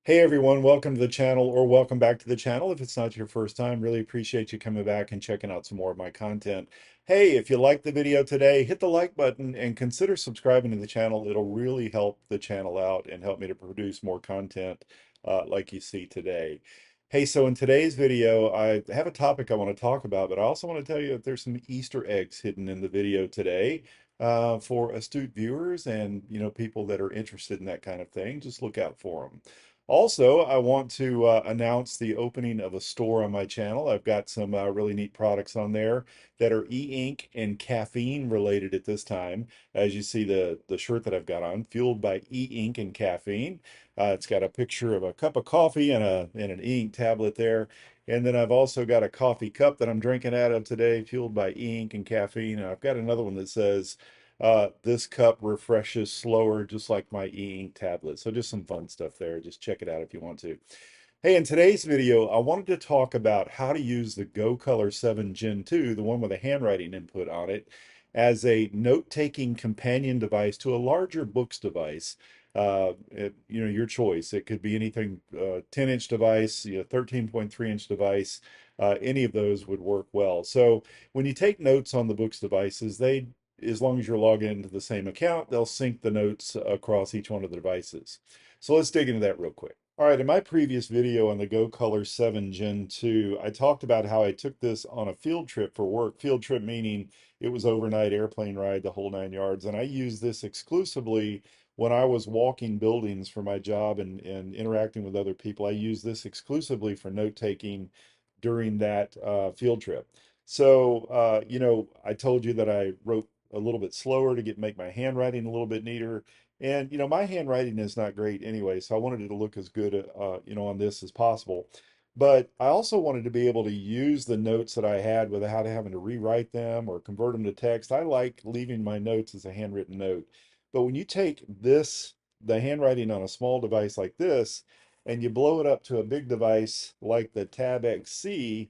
Hey everyone, welcome to the channel or welcome back to the channel. If it's not your first time, really appreciate you coming back and checking out some more of my content. Hey, if you liked the video today, hit the like button and consider subscribing to the channel. It'll really help the channel out and help me to produce more content like you see today. Hey, so in today's video, I have a topic I want to talk about, but I also want to tell you that there's some Easter eggs hidden in the video today for astute viewers and people that are interested in that kind of thing. Just look out for them. Also, I want to announce the opening of a store on my channel. I've got some really neat products on there that are e-ink and caffeine related at this time. As you see the shirt that I've got on, fueled by e-ink and caffeine. It's got a picture of a cup of coffee and an e-ink tablet there. And then I've also got a coffee cup that I'm drinking out of today, fueled by e-ink and caffeine. And I've got another one that says this cup refreshes slower, just like my e-ink tablet. So just some fun stuff there. Just check it out if you want to. Hey, in today's video, I wanted to talk about how to use the Go Color 7 Gen 2, the one with a handwriting input on it, as a note-taking companion device to a larger Boox device. Your choice. It could be anything 10-inch device, 13.3-inch device. Any of those would work well. So when you take notes on the Boox devices, as long as you're logged into the same account, they'll sync the notes across each one of the devices. So let's dig into that real quick. All right, in my previous video on the Go Color 7 Gen 2, I talked about how I took this on a field trip for work. Field trip meaning it was overnight airplane ride, the whole 9 yards. And I used this exclusively when I was walking buildings for my job and interacting with other people. I used this exclusively for note taking during that field trip. So, I told you that I wrote a little bit slower to make my handwriting a little bit neater. And my handwriting is not great anyway, so I wanted it to look as good, on this as possible. But I also wanted to be able to use the notes that I had without having to rewrite them or convert them to text. I like leaving my notes as a handwritten note. But when you take the handwriting on a small device like this, and you blow it up to a big device like the Tab XC,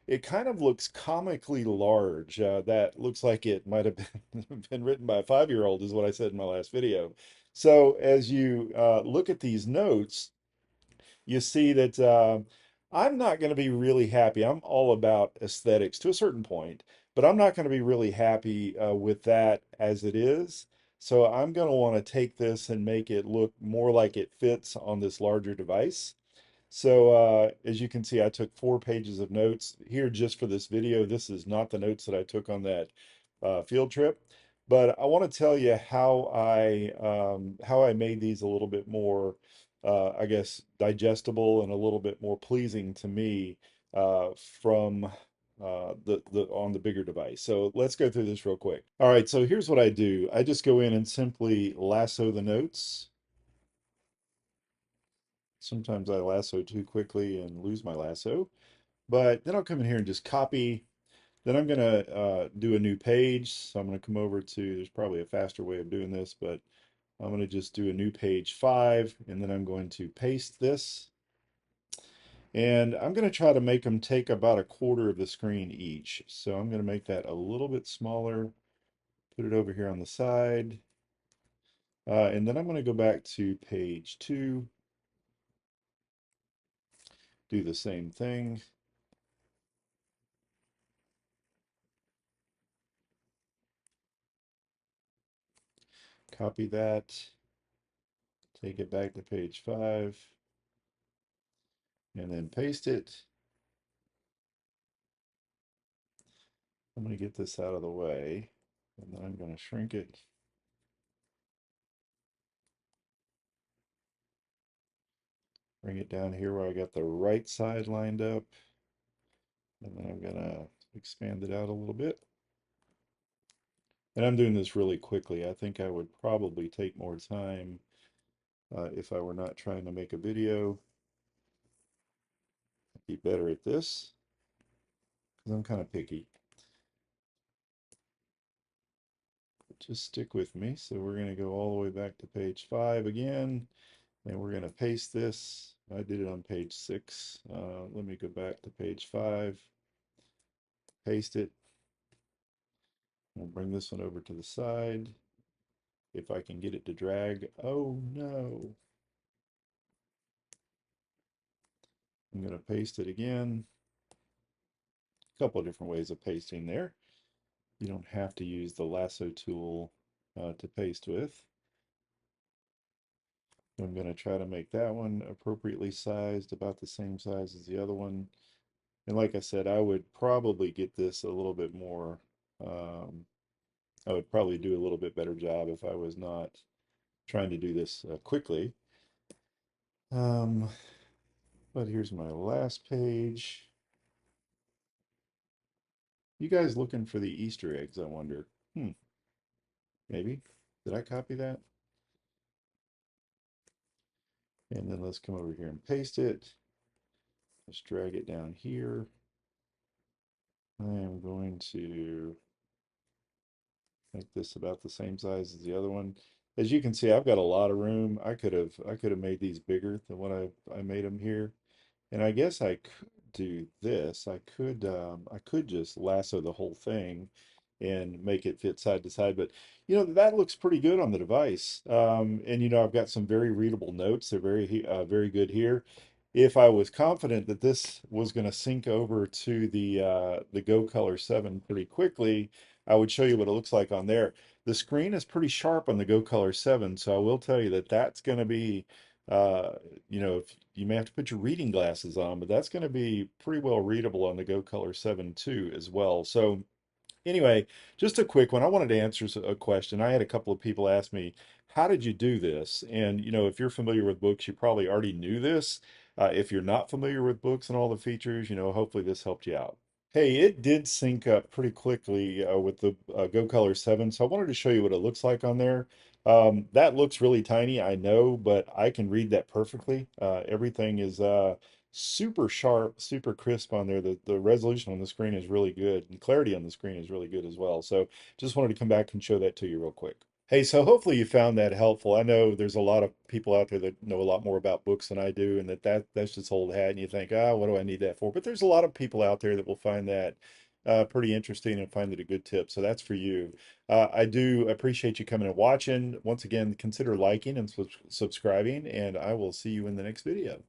it kind of looks comically large. That looks like it might have been written by a 5-year-old, is what I said in my last video. So as you look at these notes, you see that I'm not going to be really happy. I'm all about aesthetics to a certain point, but I'm not going to be really happy with that as it is. So I'm going to want to take this and make it look more like it fits on this larger device. So as you can see, I took 4 pages of notes here just for this video. This is not the notes that I took on that field trip, but I want to tell you how I made these a little bit more, I guess, digestible and a little bit more pleasing to me from the on the bigger device. So let's go through this real quick. All right, so here's what I do. I just go in and simply lasso the notes. Sometimes I lasso too quickly and lose my lasso, but then I'll come in here and just copy. Then I'm going to do a new page. So I'm going to come over to, there's probably a faster way of doing this, but I'm going to just do a new page 5, and then I'm going to paste this. And I'm going to try to make them take about a quarter of the screen each. So I'm going to make that a little bit smaller, put it over here on the side. And then I'm going to go back to page 2, do the same thing. Copy that, take it back to page 5, and then paste it. I'm going to get this out of the way, and then I'm going to shrink it. Bring it down here where I got the right side lined up, and then I'm going to expand it out a little bit. And I'm doing this really quickly. I think I would probably take more time if I were not trying to make a video. I'd be better at this because I'm kind of picky. But just stick with me. So we're going to go all the way back to page 5 again. And we're going to paste this. I did it on page 6. Let me go back to page 5, paste it. We'll bring this one over to the side. If I can get it to drag. Oh no. I'm going to paste it again. A couple of different ways of pasting there. You don't have to use the lasso tool to paste with. I'm going to try to make that one appropriately sized, about the same size as the other one. And like I said, I would probably get this a little bit more, I would probably do a little bit better job if I was not trying to do this quickly. Um, but here's my last page. You guys looking for the Easter eggs, I wonder. Maybe. Did I copy that? And then let's come over here and paste it. Let's drag it down here. I am going to make this about the same size as the other one. As you can see, I've got a lot of room. I could have made these bigger than what I made them here. And I guess I could do this. I could just lasso the whole thing and make it fit side to side. But that looks pretty good on the device. And I've got some very readable notes. They're very good here. If I was confident that this was going to sync over to the Go Color 7 pretty quickly, I would show you what it looks like on there. The screen is pretty sharp on the Go Color 7, so I will tell you that that's going to be uh, if you may have to put your reading glasses on, but that's going to be pretty well readable on the Go Color 7 too as well. So anyway, just a quick one. I wanted to answer a question. I had a couple of people ask me, how did you do this? And if you're familiar with Boox, you probably already knew this. If you're not familiar with Boox and all the features, hopefully this helped you out. Hey, it did sync up pretty quickly with the Go Color 7, so I wanted to show you what it looks like on there. That looks really tiny, I know, but I can read that perfectly. Everything is super sharp, super crisp on there. The resolution on the screen is really good, and clarity on the screen is really good as well. So just wanted to come back and show that to you real quick. Hey, so hopefully you found that helpful. I know there's a lot of people out there that know a lot more about books than I do, and that's just old hat, and you think, what do I need that for? But there's a lot of people out there that will find that pretty interesting and find it a good tip. So that's for you. I do appreciate you coming and watching. Once again, consider liking and subscribing, and I will see you in the next video.